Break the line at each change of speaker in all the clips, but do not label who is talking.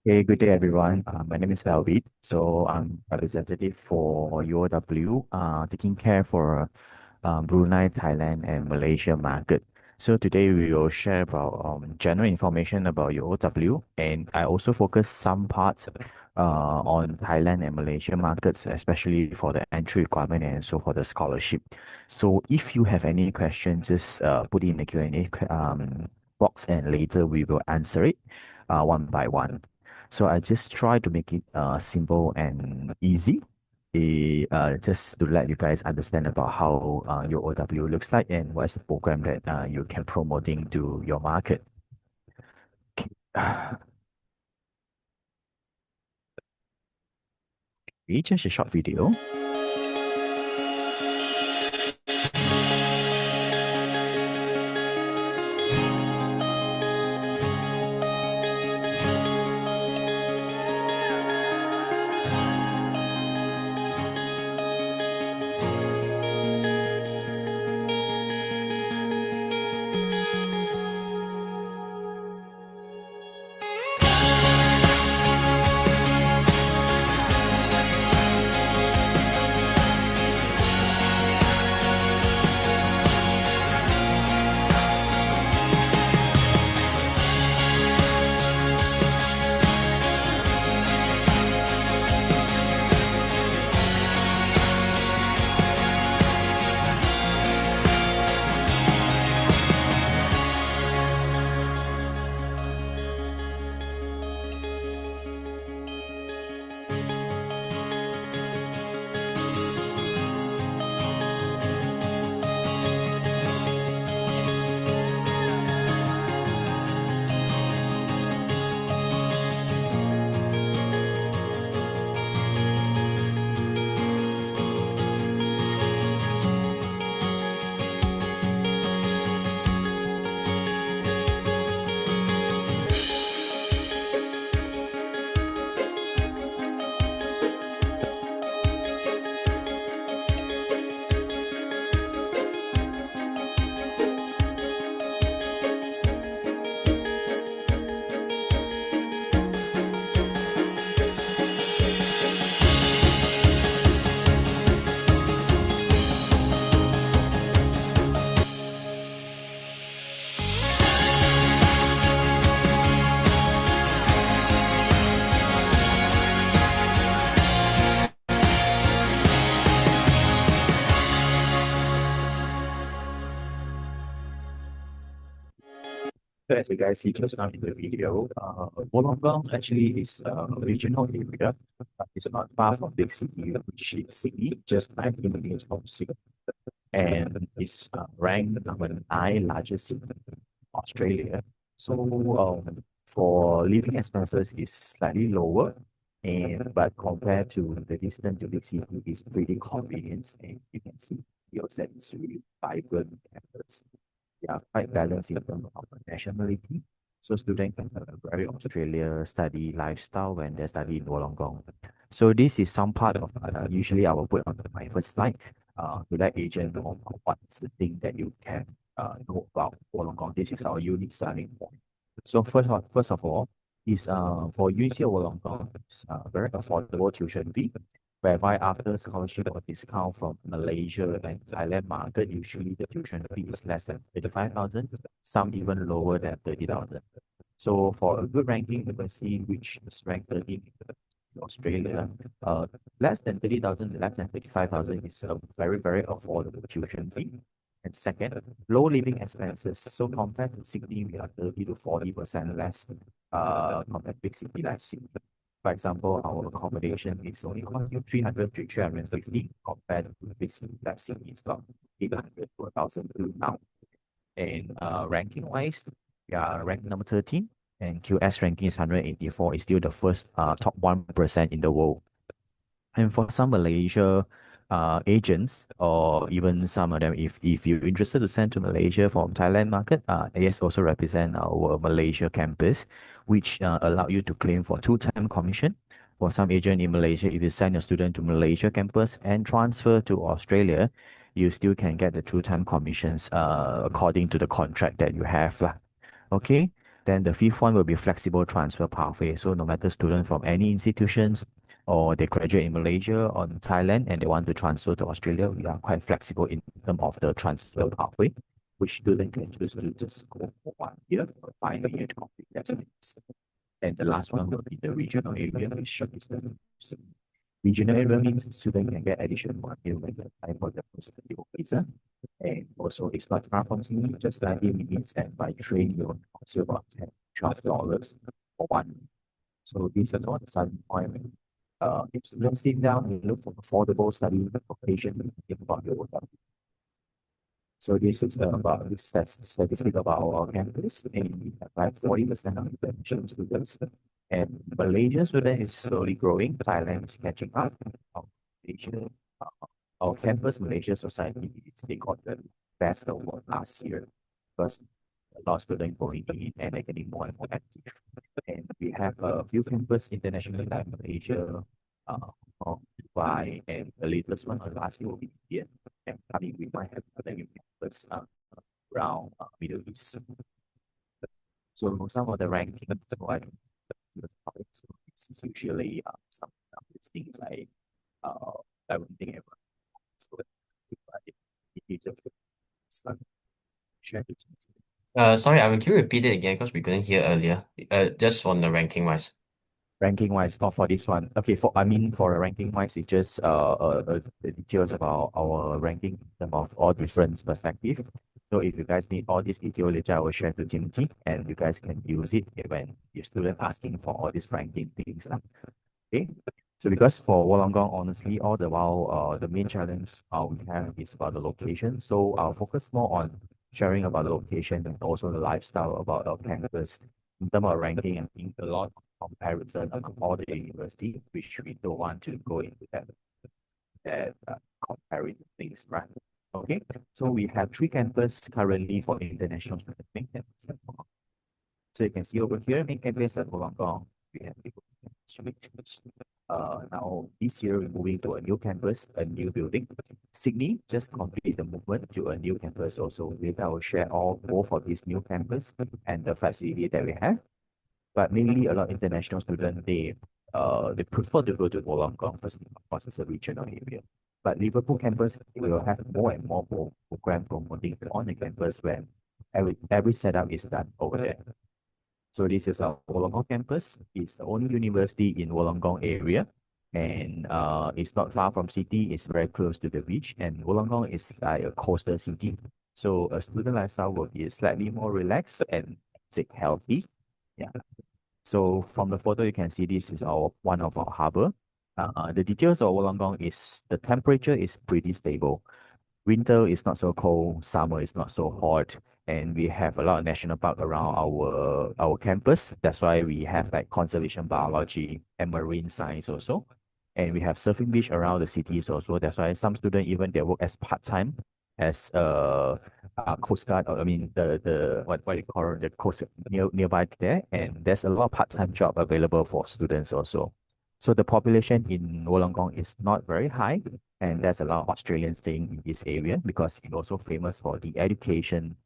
Hey, good day, everyone. My name is Alvid. So I'm representative for UOW, taking care for Brunei, Thailand, and Malaysia market. So today we will share about general information about UOW, and I also focus some parts on Thailand and Malaysia markets, especially for the entry requirement and also for the scholarship. So if you have any questions, just put in the Q&A box, and later we will answer it one by one. So I just try to make it simple and easy. Just to let you guys understand about how your OW looks like and what's the program that you can promoting to your market. It's just a short video. So as you guys see just now in the video, Wollongong actually is a regional area. It's not far from big city, which is Sydney, just 9 kilometers from Sydney. And it's ranked number 9 largest city in Australia. So for living expenses is slightly lower, and but compared to the distance to big city, is pretty convenient. And you can see the set is really vibrant campus. They are quite balanced in terms of nationality. So students can have a very Australia study lifestyle when they study in Wollongong. So this is some part of usually I will put on my first slide to let agent know what's the thing that you can know about Wollongong. This is our unique selling point. So first of all, is for UC Wollongong, it's very affordable tuition fee, whereby after scholarship or discount from Malaysia and Thailand market, usually the tuition fee is less than 35,000, some even lower than 30,000. So for a good ranking university, which is ranked 13 in Australia, less than 30,000, less than 35,000 is a very, very affordable tuition fee. And second, low living expenses. So compared to Sydney, we are 30 to 40% less compared to big city like Sydney. For example, our accommodation is only costing 300 to 350 compared to big city like Sydney, it's about 800 to 1,000 now. And ranking wise, we are ranked number 13, and QS ranking is 184, is still the first top 1% in the world. And for some Malaysia agents, or even some of them, if you're interested to send to Malaysia from Thailand market, AS also represent our Malaysia campus, which allow you to claim for two-time commission. For some agent in Malaysia, if you send a student to Malaysia campus and transfer to Australia, you still can get the two-time commissions according to the contract that you have lah. Okay. Then the fifth one will be flexible transfer pathway. So no matter student from any institutions or they graduate in Malaysia or in Thailand and they want to transfer to Australia, we are quite flexible in terms of the transfer pathway, which student can choose to just go for 1 year or 5 year to complete their studies. And the last one will be the regional area, which is the regional area means student can get additional 1 year when they apply for the post-study visa. And also it's not far from Sydney, just 90 minutes, and by train you cost you about $12 for 1. So these are all the starting point. If students sit down and look for affordable study location, think about your so this is about this statistic about our campus, and we have like 40% of international students. And Malaysian student is slowly growing. Thailand is catching up. Our Malaysia, our campus Malaysia society they got the best award last year because a lot of students going in and they're getting more and more active. And we have a few campus internationally like Malaysia, Hong Kong, Dubai, and the latest one last year will be India. And coming we might have other new campus around Middle East. So some of the rankings so I the topic. So it's usually some of these things I wouldn't think about. So it gives us start share it.
Sorry, can you repeat it again because we couldn't hear earlier? Just on the ranking wise.
Ranking wise, not for this one. Okay, for the ranking wise, it's just the details about our ranking in terms of all different perspectives. So if you guys need all this detail later, I will share to Timothy and you guys can use it when your student asking for all these ranking things. Okay. So because for Wollongong, honestly, all the while the main challenge we have is about the location. So I'll focus more on sharing about the location and also the lifestyle about our campus in terms of ranking and being a lot of comparison among all the university, which we don't want to go into that comparing things, right? Okay, so we have 3 campus currently for international students. So you can see over here, main campus at Wollongong. We have now this year we're moving to a new campus, a new building. Sydney just complete the movement to a new campus also. Later I will share all both of these new campus and the facility that we have. But mainly a lot of international students they prefer to go to Wollongong first because it's a regional area. But Liverpool campus will have more and more program promoting on the campus where every setup is done over there. So this is our Wollongong campus. It's the only university in Wollongong area. And it's not far from city. It's very close to the beach. And Wollongong is like a coastal city. So a student lifestyle will be slightly more relaxed and healthy. Yeah. So from the photo, you can see this is our one of our harbor. The details of Wollongong is the temperature is pretty stable. Winter is not so cold, summer is not so hot, and we have a lot of national park around our campus. That's why we have like conservation biology and marine science also. And we have surfing beach around the cities also. That's why some students even they work as part-time as coast guard or I mean the what you call the coast nearby there. And there's a lot of part-time job available for students also. So the population in Wollongong is not very high, and there's a lot of Australians staying in this area because it's also famous for the education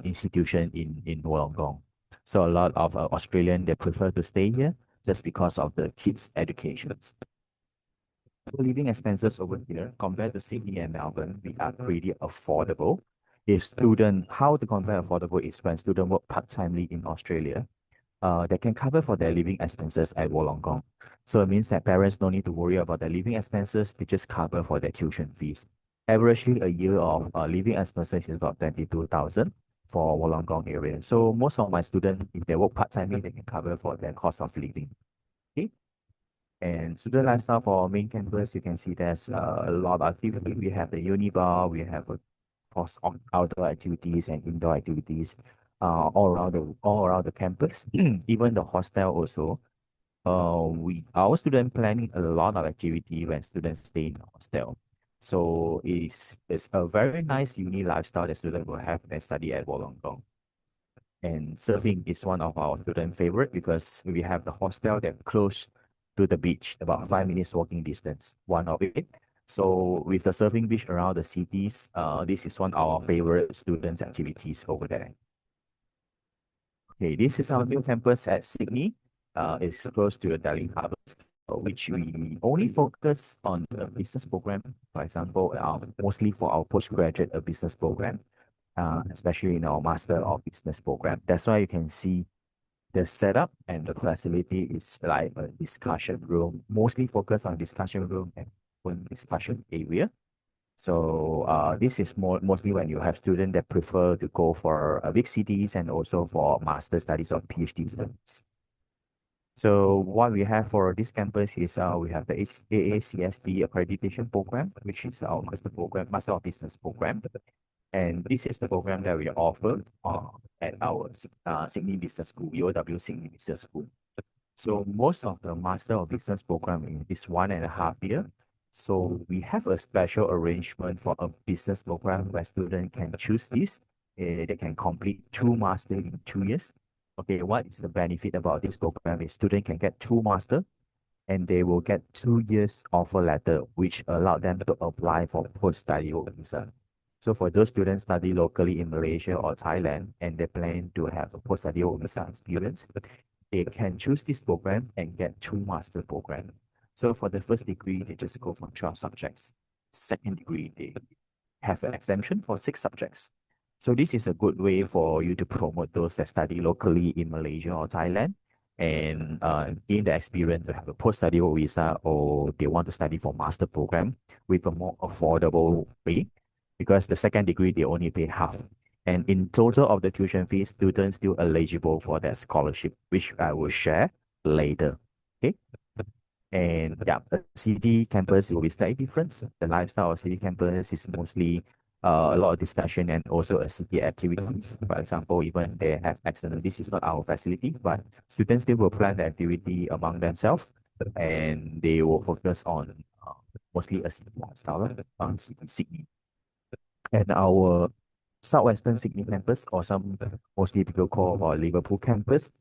institution in Wollongong. So a lot of Australian they prefer to stay here just because of the kids' educations. Living expenses over here compared to Sydney and Melbourne, we are pretty affordable. If student, how to compare affordable is when student work part-timely in Australia, they can cover for their living expenses at Wollongong. So it means that parents don't need to worry about their living expenses, they just cover for their tuition fees. Averagely, a year of living expenses is about 22,000 for Wollongong area. So most of my students, if they work part-time, they can cover for their cost of living. Okay. And student lifestyle for our main campus, you can see there's a lot of activity. We have the uni bar, we have of course outdoor activities and indoor activities all around the campus. Even the hostel also. We our student planning a lot of activity when students stay in the hostel. So it's a very nice uni lifestyle that students will have when they study at Wollongong. And surfing is one of our student favorite because we have the hostel that close to the beach, about 5 minutes walking distance, one of it. So with the surfing beach around the cities, this is one of our favorite students activities over there. Okay, this is our new campus at Sydney. It's close to the Darling Harbour, which we only focus on the business program. For example, mostly for our postgraduate business program, especially in our Master of Business program. That's why you can see the setup and the facility is like a discussion room, mostly focused on discussion room and one discussion area. So this is mostly when you have students that prefer to go for big cities and also for master studies or PhD studies. So what we have for this campus is we have the AACSB accreditation program, which is our master program, Master of Business program. And this is the program that we offer at our Sydney Business School, UOW Sydney Business School. So most of the Master of Business program in this 1.5 year. So we have a special arrangement for a business program where students can choose this. They can complete 2 master in 2 years. Okay, what is the benefit about this program is student can get 2 master and they will get 2 years offer letter, which allow them to apply for post-study work visa. So for those students study locally in Malaysia or Thailand and they plan to have a post-study work visa experience, they can choose this program and get 2 master program. So for the first degree, they just go for 12 subjects. Second degree, they have an exemption for 6 subjects. So this is a good way for you to promote those that study locally in Malaysia or Thailand and gain the experience to have a post-study work visa, or they want to study for master program with a more affordable way, because the second degree, they only pay half. And in total of the tuition fees, students still eligible for that scholarship, which I will share later. Okay. And yeah, the city campus will be slightly different. The lifestyle of city campus is mostly a lot of discussion and also a city activities. For example, even they have external, this is not our facility, but students still will plan the activity among themselves and they will focus on mostly a city lifestyle on Sydney. And our Southwestern Sydney campus, or some mostly people call our Liverpool campus,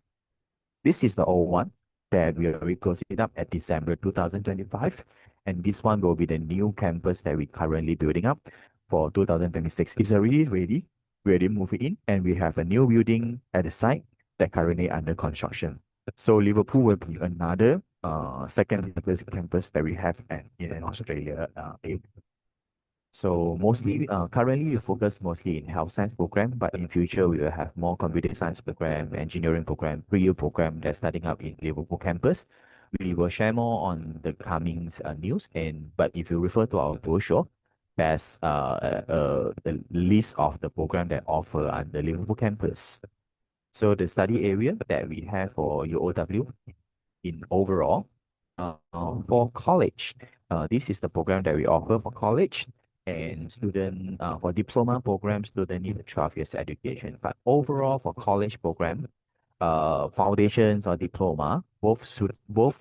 this is the old one that we will close it up at December 2025. And this one will be the new campus that we currently building up for 2026. It's already ready. We already moved it in and we have a new building at the site that currently under construction. So Liverpool will be another second campus that we have in Australia. So mostly, currently we focus mostly in health science program, but in future we will have more computer science program, engineering program, pre-U program that's starting up in Liverpool campus. We will share more on the coming news, but if you refer to our brochure, there's the list of the program that offer on the Liverpool campus. So the study area that we have for UOW in overall, for college, this is the program that we offer for college. And student for diploma program, student need a 12 years education. But overall for college program, foundations or diploma, both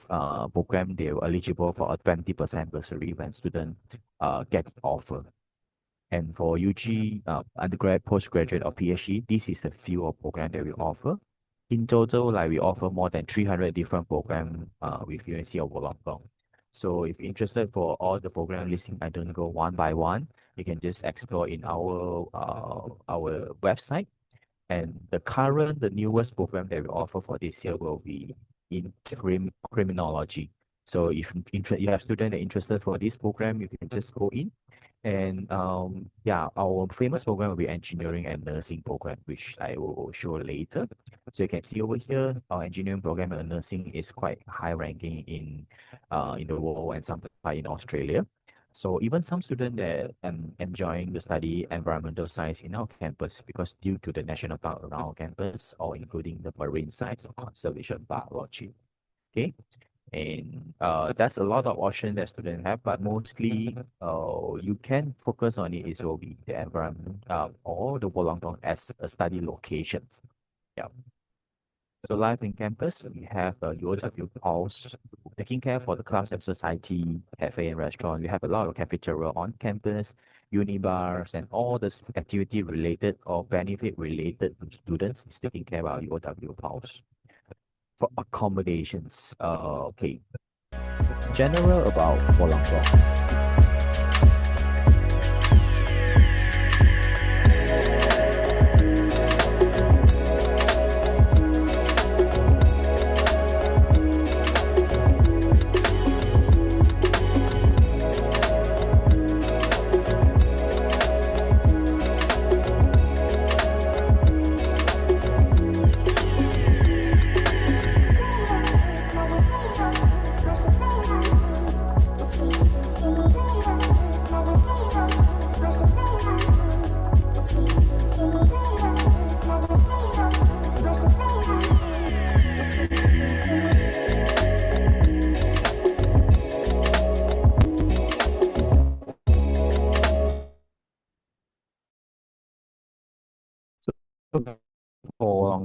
program they are eligible for a 20% bursary when student get offer. And for UG, undergrad, postgraduate, or PhD, this is a few of program that we offer. In total, like we offer more than 300 different program with UNC of Wollongong. So if you're interested for all the program listing, I don't go one by one. You can just explore in our website. And the newest program that we offer for this year will be in criminology. So if you have students that are interested for this program, you can just go in. And yeah, our famous program will be engineering and nursing program, which I will show later. So you can see over here, our engineering program and nursing is quite high ranking in the world and some in Australia. So even some students that enjoying the study environmental science in our campus, because due to the national park around our campus, or including the marine science or conservation biology. Okay. And that's a lot of options that students have, but mostly you can focus on it is will be the environment or the Wollongong as a study locations. Yeah. So life in campus, we have UOW Pulse, taking care for the class and society, cafe and restaurant. We have a lot of cafeteria on campus, uni bars, and all the activity related or benefit related to students is taking care of UOW Pulse. For accommodations, okay, general about Wollongong.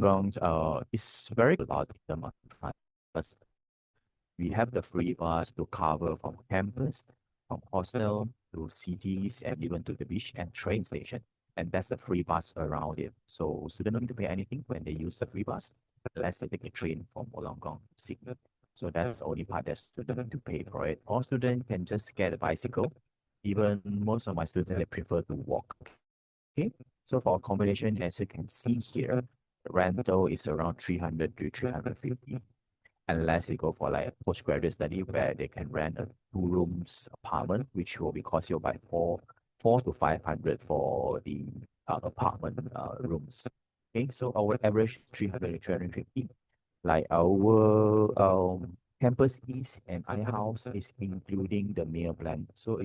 Wollongong is very lot in the market, but we have the free bus to cover from campus, from hostel to cities, and even to the beach and train station. And that's the free bus around it. So students don't need to pay anything when they use the free bus, unless they take a train from Wollongong to Sydney. So that's the only part that students need to pay for it. All students can just get a bicycle. Even most of my students, they prefer to walk. Okay, so for accommodation, as you can see here, the rental is around 300 to 350, unless they go for like a postgraduate study where they can rent a 2 rooms apartment, which will be cost you by four to 500 for the apartment rooms. Okay, so our average 300 to 350. Like our campus east and I house is including the meal plan. So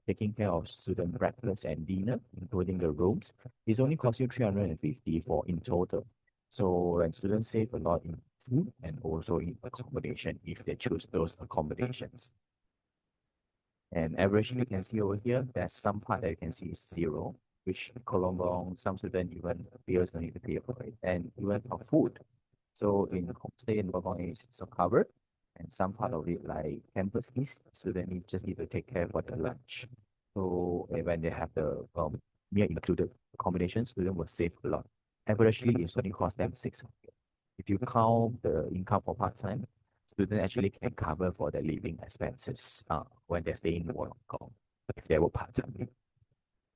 taking care of student breakfast and dinner, including the rooms, it's only cost you 350 for in total. So when students save a lot in food and also in accommodation if they choose those accommodations. And average you can see over here, there's some part that you can see is zero, which Wollongong, some students even bills don't need to pay for it, and even for food. So in homestay in Wollongong is so covered, and some part of it like campus east, student just need to take care for the lunch. So when they have the meal included accommodation, student will save a lot. Averagely, it's only cost them 600. If you count the income for part-time, student actually can cover for the living expenses when they're staying in Wollongong if they were part-time.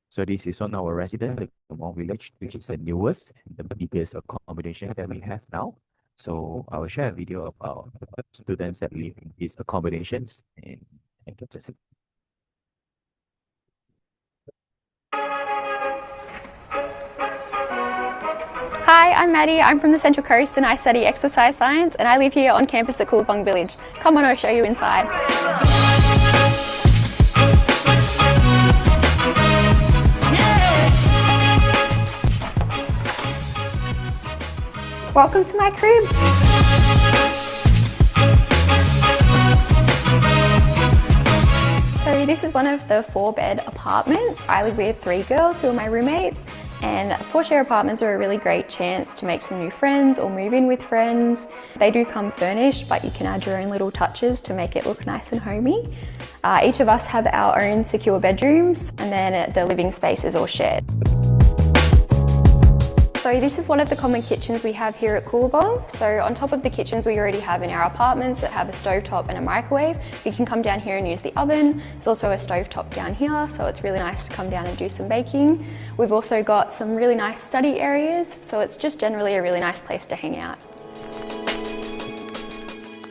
So this is on our resident, the Wollongong village, which is the newest and the biggest accommodation that we have now. So I will share a video about students that live in these accommodations and just
Hi, I'm Maddie. I'm from the Central Coast and I study exercise science and I live here on campus at Wollongong Village. Come on, I'll show you inside. Welcome to my crib. So this is one of the 4-bed apartments. I live with 3 girls who are my roommates, and 4-share apartments are a really great chance to make some new friends or move in with friends. They do come furnished, but you can add your own little touches to make it look nice and homey. Each of us have our own secure bedrooms, and then the living space is all shared. So this is one of the common kitchens we have here at Wollongong. So on top of the kitchens we already have in our apartments that have a stovetop and a microwave, you can come down here and use the oven. There's also a stovetop down here, so it's really nice to come down and do some baking. We've also got some really nice study areas, so it's just generally a really nice place to hang out.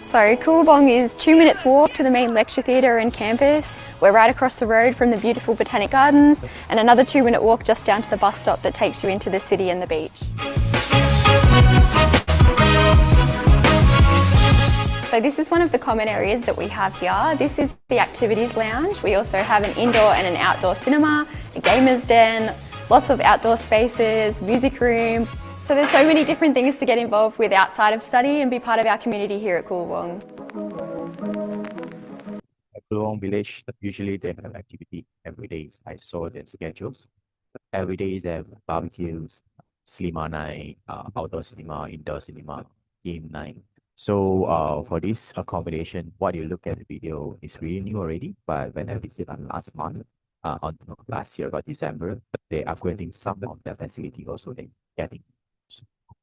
So Wollongong is 2 minutes walk to the main lecture theatre and campus. We're right across the road from the beautiful Botanic Gardens, and another 2-minute walk just down to the bus stop that takes you into the city and the beach. So this is one of the common areas that we have here. This is the activities lounge. We also have an indoor and an outdoor cinema, a gamer's den, lots of outdoor spaces, music room. So there's so many different things to get involved with outside of study and be part of our community here at Wollongong.
Wollongong village, usually they have activity every day. I saw their schedules. Every day they have barbecues, cinema night, outdoor cinema, indoor cinema, game night. So for this accommodation, what you look at the video is really new already, but when I visited on last month, on last year about December, they upgrading some of the facility also they getting.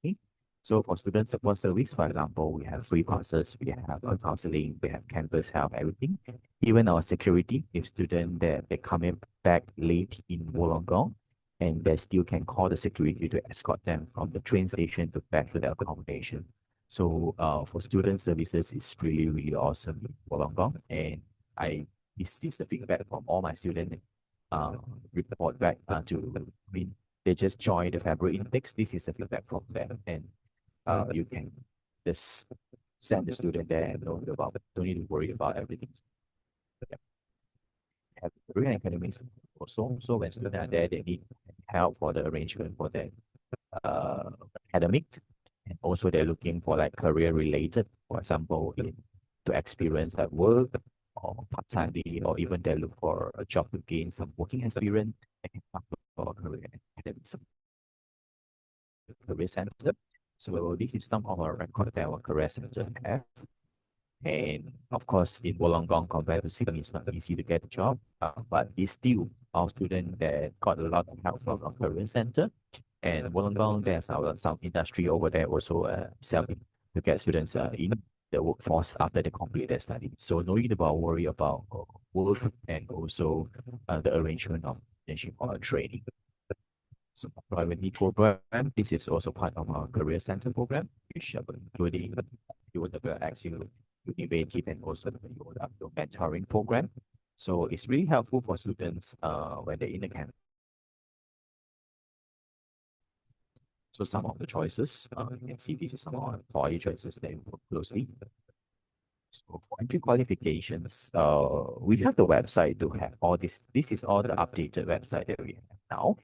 Okay. So for student support service, for example, we have free classes, we have counseling, we have campus help, everything. Even our security, if student they coming back late in Wollongong, and they still can call the security to escort them from the train station to back to their accommodation. So for student services, it's really, really awesome in Wollongong. And this is the feedback from all my students report back they just joined the February intakes. This is the feedback from them. And you can just send the student there and know about it. Don't need to worry about everything. Yeah. Have career and academics also. So when students are there, they need help for the arrangement for their academics. And also they're looking for like career related, for example, to experience at work or part-time, or even they look for a job to gain some working experience and for career and academics. Career center. So this is some of our record that our career center have. And of course, in Wollongong compared to Sydney, it's not easy to get a job. But it's still our student that got a lot of help from our career center. And Wollongong, there's some industry over there also selling to get students in the workforce after they complete their study. So no need about worry about work and also the arrangement of internship or training. So private need program, this is also part of our career center program, which including UWX, innovative and also the UW mentoring program. So it's really helpful for students when they're in the camp. So some of the choices, you can see this is some of our employee choices that we work closely. So for entry qualifications, we have the website to have all this. This is all the updated website that we have now.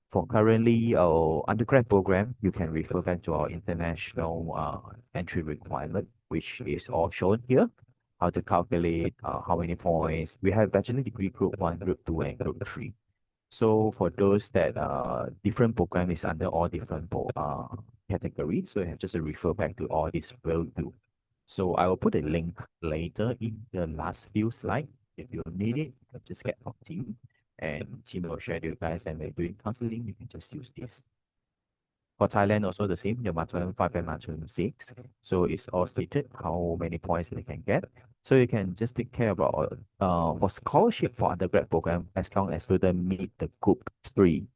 For currently our undergrad program, you can refer back to our international entry requirement, which is all shown here. How to calculate how many points. We have bachelor degree group 1, group 2, and group 3. So for those that different program is under all different categories, so you have just to refer back to all this will do. So I will put a link later in the last few slides. If you need it, you can just get from team and team will share with you guys, and when doing counseling, you can just use this. For Thailand, also the same, the Maternum 5 and Maternum 6. So it's all stated how many points they can get. So you can just take care about for scholarship for undergrad program, as long as student meet the group 3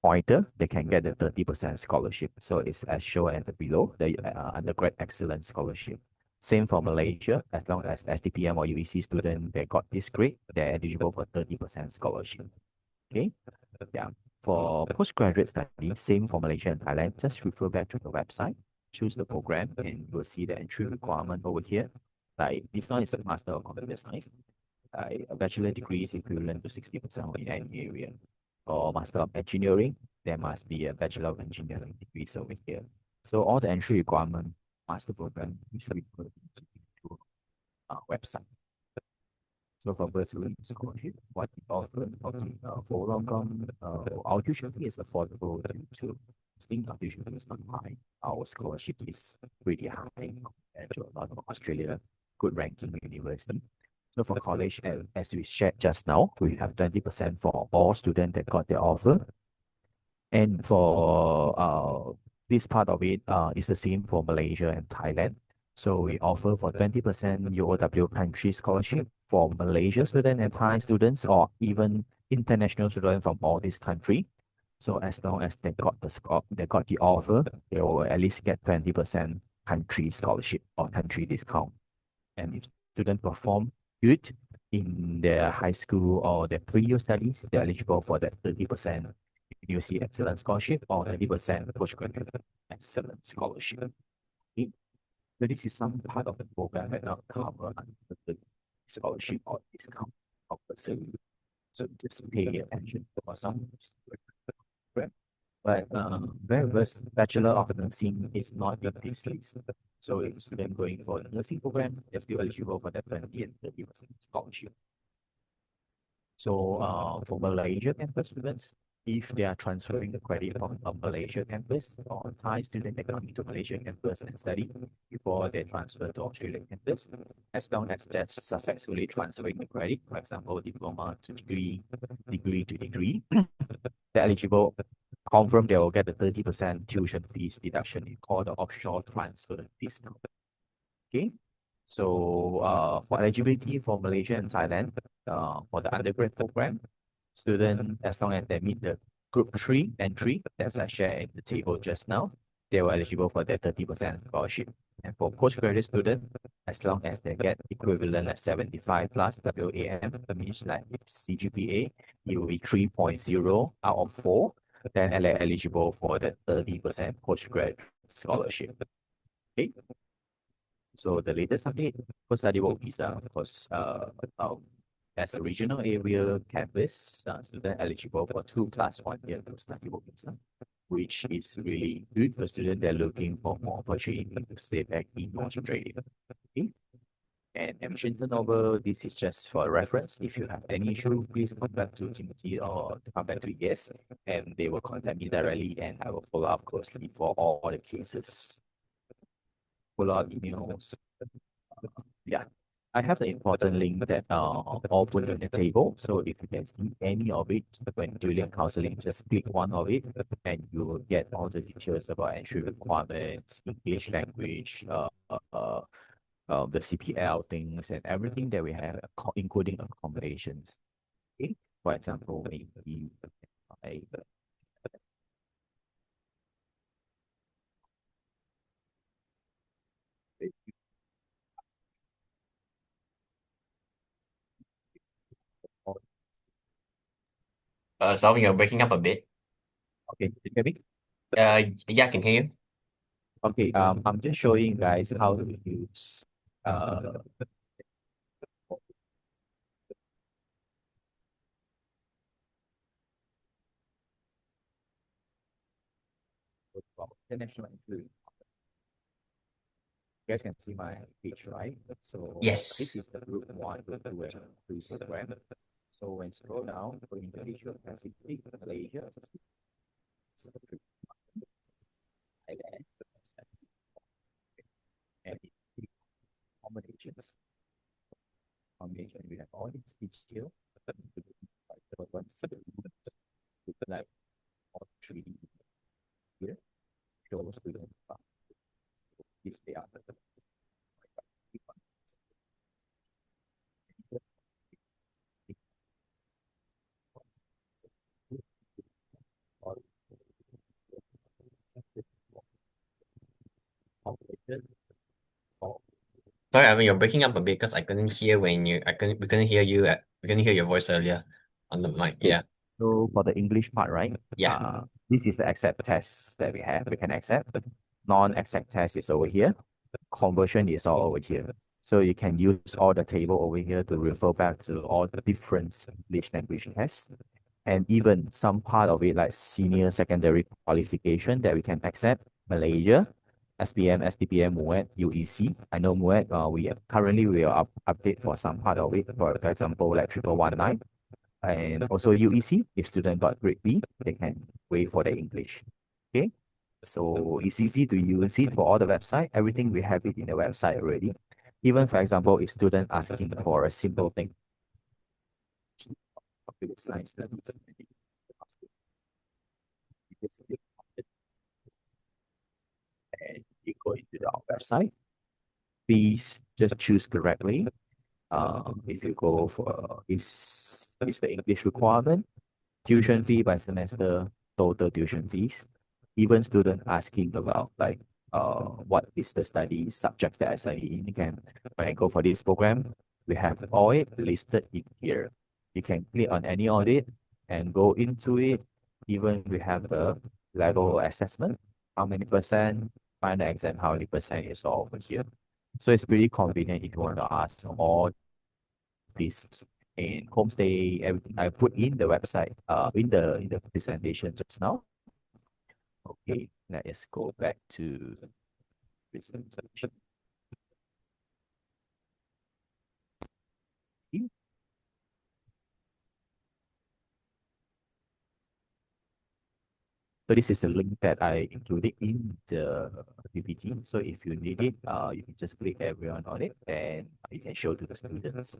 pointer, they can get the 30% scholarship. So it's as shown at the below, the undergrad excellence scholarship. Same for Malaysia, as long as STPM or UEC student, they got this grade, they're eligible for 30% scholarship. Okay, yeah. For postgraduate study, same for Malaysia and Thailand, just refer back to the website, choose the program, and you'll see the entry requirement over here. Like this one is a Master of Computer Science. A bachelor degree is equivalent to 60% in any area. For Master of Engineering, there must be a Bachelor of Engineering degree over here. So all the entry requirement, master program, you should refer to our website. So for bursary scholarship, what we offer, for Wollongong, our tuition fee is affordable to think our tuition fee is not high. Our scholarship is pretty high compared to a lot of Australia good ranking university. So for college, as we shared just now, we have 20% for all students that got their offer. And for this part of it, is the same for Malaysia and Thailand. So we offer for 20% UOW country scholarship for Malaysia students and Thai students, or even international students from all these countries. So as long as they got the offer, they will at least get 20% country scholarship or country discount. And if students perform good in their high school or their pre-U studies, they're eligible for that 30% UC Excellence Scholarship or 30% postgraduate excellence scholarship. Okay. So this is some part of the program that not cover under the scholarship or discount of the same. So just pay attention for some program. But whereas Bachelor of Nursing is not in this list. So if student going for the nursing program, they're still eligible for that 20 and 30% scholarship. So for Malaysia campus students, if they are transferring the credit from a Malaysia campus or Thai student, they come to Malaysia campus and study before they transfer to Australian campus. As long as that's successfully transferring the credit, for example, diploma to degree, degree to degree, they're eligible. Confirm they will get the 30% tuition fees deduction called the offshore transfer discount. Okay. So for eligibility for Malaysia and Thailand, for the undergrad program, student, as long as they meet the group 3 entry, as I shared in the table just now, they were eligible for the 30% scholarship. And for postgraduate student, as long as they get equivalent at 75 plus WAM, that means like CGPA, it will be 3.0 out of 4, then they're eligible for the 30% postgraduate scholarship. Okay. So the latest update for study work visa, of course, as a regional area campus, student eligible for 2 plus 1 year to study work visa, which is really good for students that are looking for more opportunity to stay back in Australia. Okay. And emission turnover, this is just for reference. If you have any issue, please come back to Timothy or to come back to Yes, and they will contact me directly and I will follow up closely for all the cases. Follow up emails. Yeah. I have the important link that all put on the table. So if you can see any of it when doing counseling, just click one of it and you will get all the details about entry requirements, English language, the CPL things and everything that we have, including accommodations. Okay? For example, maybe a
Sorry, you're breaking up a bit.
okay, can you hear me?
Yeah, I can hear you.
Okay, I'm just showing you guys how to use international entry. You guys can see my page, right? So
Yes.
this is the group one, group two, and three program. So when scroll down, go into Asia Pacific, Malaysia, Thailand, and accommodations. Combination, we have all these details. Like all three here shows students this they are
Sorry, I mean you're breaking up a bit because I couldn't hear we couldn't hear you we couldn't hear your voice earlier on the mic. Yeah.
So for the English part, right?
Yeah.
This is the accept test that we have. We can accept. Non-accept test is over here. Conversion is all over here. So you can use all the table over here to refer back to all the different English language tests. And even some part of it like senior secondary qualification that we can accept. Malaysia, SPM, SDPM, MUET, UEC. I know MUET, currently we are update for some part of it. For example, like 1119. And also UEC, if student got grade B, they can wait for the English. Okay, so it's easy to use it for all the website. Everything we have it in the website already. Even for example, if student asking for a simple thing, computer science studies, and you go into our website, please just choose correctly. If you go for is the English requirement, tuition fee by semester, total tuition fees. Even student asking about like what is the study subjects that I study in. You can when I go for this program, we have all it listed in here. You can click on any audit and go into it. Even we have the level assessment, how many percent, final exam, how many percent is all over here. So it's pretty convenient if you want to ask all this and homestay, everything I put in the website, in the presentation just now. Okay, let's go back to presentation. So this is a link that I included in the PPT. So if you need it, you can just click everyone on it and you can show to the students.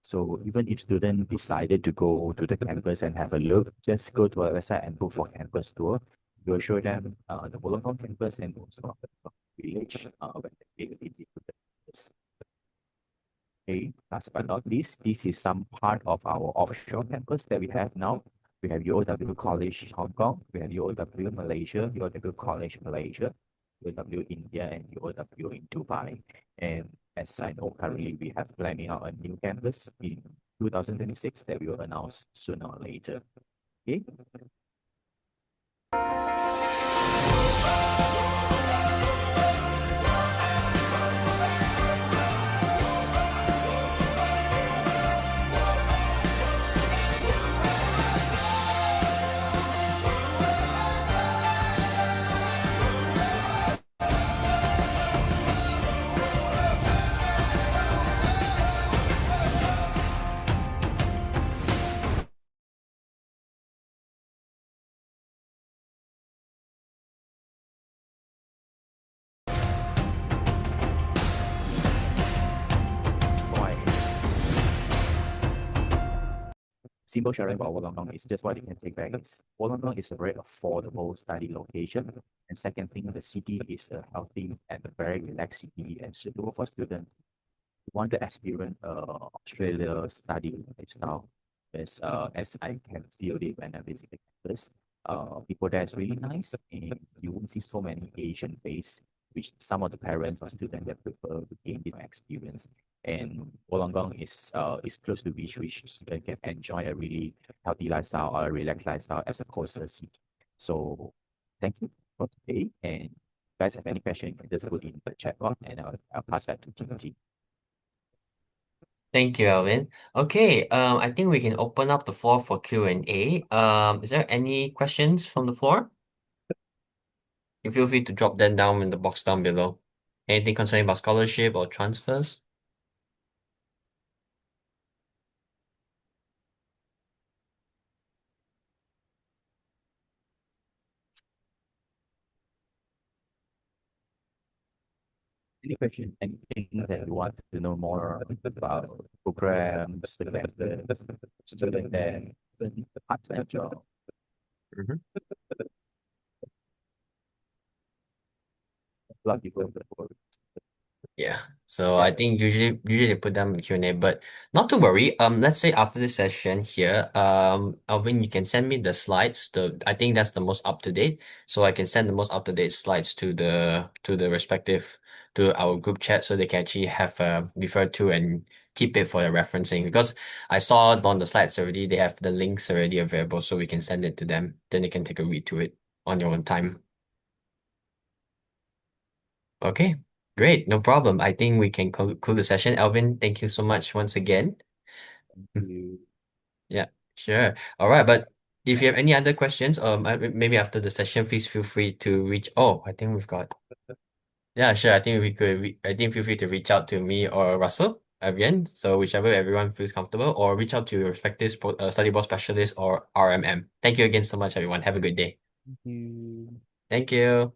So even if student decided to go to the campus and have a look, just go to our website and book for campus tour. We'll show them the Wollongong campus and also the village when they visit the campus. Okay, last but not least, this is some part of our offshore campus that we have now. We have UOW College Hong Kong, we have UOW Malaysia, UOW College Malaysia, UOW India, and UOW in Dubai. And as I know, currently we have planning out a new campus in 2026 that we will announce sooner or later. Okay. simple sharing about Wollongong is just what you can take back is Wollongong is a very affordable study location. And second thing, the city is a healthy and a very relaxed city and suitable for students who want to experience Australia study lifestyle. As I can feel it when I visit the campus, people there is really nice and you won't see so many Asian face, which some of the parents or students that prefer to gain this experience. And Wollongong is close to beach, which student can enjoy a really healthy lifestyle or a relaxed lifestyle as a coastal city. So thank you for today. And if you guys have any question, you can just put in the chat box and I'll pass back to Timothy.
Thank you, Alvin. Okay, I think we can open up the floor for Q&A. Is there any questions from the floor? You feel free to drop them down in the box down below. Anything concerning about scholarship or transfers?
Any question, anything that you want to know more about programs, the student and the part-time job?
Mhm.
A lot of people.
Yeah. So I think usually they put them in Q&A, but not to worry. Let's say after this session here, Alvin, you can send me the slides. I think that's the most up to date. So I can send the most up to date slides to the respective to our group chat so they can actually have refer to and keep it for their referencing. Because I saw on the slides already, they have the links already available, so we can send it to them. Then they can take a read to it on your own time. Okay. Great, no problem. I think we can conclude the session. Alvin, thank you so much once again.
Thank you.
Yeah, sure. All right, but if you have any other questions, maybe after the session, please feel free to reach. Oh, I think we've got. Yeah, sure. I think we could. I think feel free to reach out to me or Russell again. So whichever everyone feels comfortable, or reach out to your respective study board specialist or RMM. Thank you again so much, everyone. Have a good day.
Thank you.
Thank you.